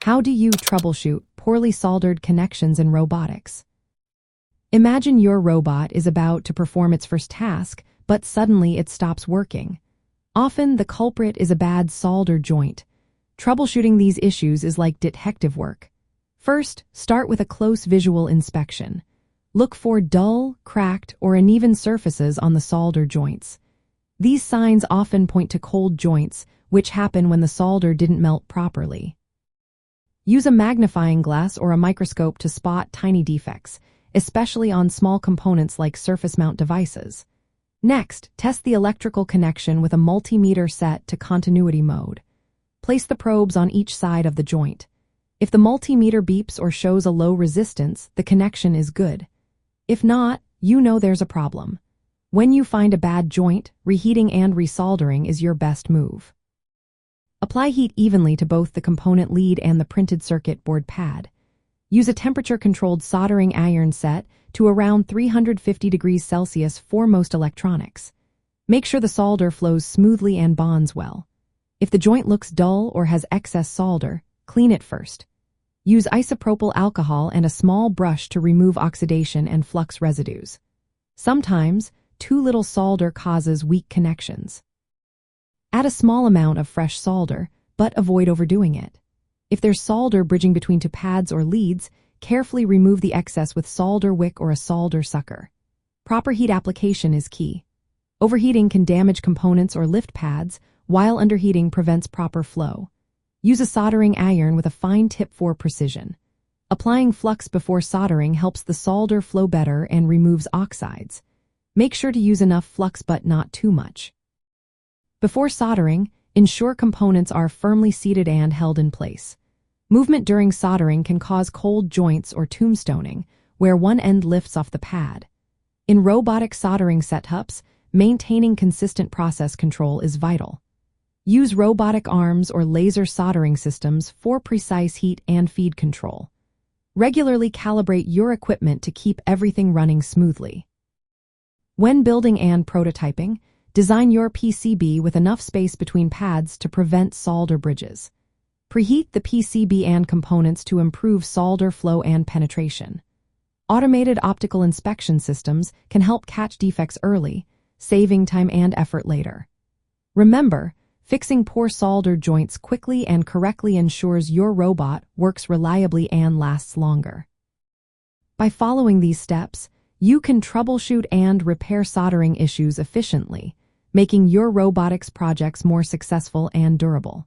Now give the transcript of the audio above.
How do you troubleshoot poorly soldered connections in robotics? Imagine your robot is about to perform its first task, but suddenly it stops working. Often the culprit is a bad solder joint. Troubleshooting these issues is like detective work. First, start with a close visual inspection. Look for dull, cracked, or uneven surfaces on the solder joints. These signs often point to cold joints, which happen when the solder didn't melt properly. Use a magnifying glass or a microscope to spot tiny defects, especially on small components like surface mount devices. Next, test the electrical connection with a multimeter set to continuity mode. Place the probes on each side of the joint. If the multimeter beeps or shows a low resistance, the connection is good. If not, you know there's a problem. When you find a bad joint, reheating and resoldering is your best move. Apply heat evenly to both the component lead and the printed circuit board pad. Use a temperature-controlled soldering iron set to around 350 degrees Celsius for most electronics. Make sure the solder flows smoothly and bonds well. If the joint looks dull or has excess solder, clean it first. Use isopropyl alcohol and a small brush to remove oxidation and flux residues. Sometimes, too little solder causes weak connections. Add a small amount of fresh solder, but avoid overdoing it. If there's solder bridging between two pads or leads, carefully remove the excess with solder wick or a solder sucker. Proper heat application is key. Overheating can damage components or lift pads, while underheating prevents proper flow. Use a soldering iron with a fine tip for precision. Applying flux before soldering helps the solder flow better and removes oxides. Make sure to use enough flux but not too much. Before soldering, ensure components are firmly seated and held in place. Movement during soldering can cause cold joints or tombstoning, where one end lifts off the pad. In robotic soldering setups, maintaining consistent process control is vital. Use robotic arms or laser soldering systems for precise heat and feed control. Regularly calibrate your equipment to keep everything running smoothly. When building and prototyping, design your PCB with enough space between pads to prevent solder bridges. Preheat the PCB and components to improve solder flow and penetration. Automated optical inspection systems can help catch defects early, saving time and effort later. Remember, fixing poor solder joints quickly and correctly ensures your robot works reliably and lasts longer. By following these steps, you can troubleshoot and repair soldering issues efficiently, making your robotics projects more successful and durable.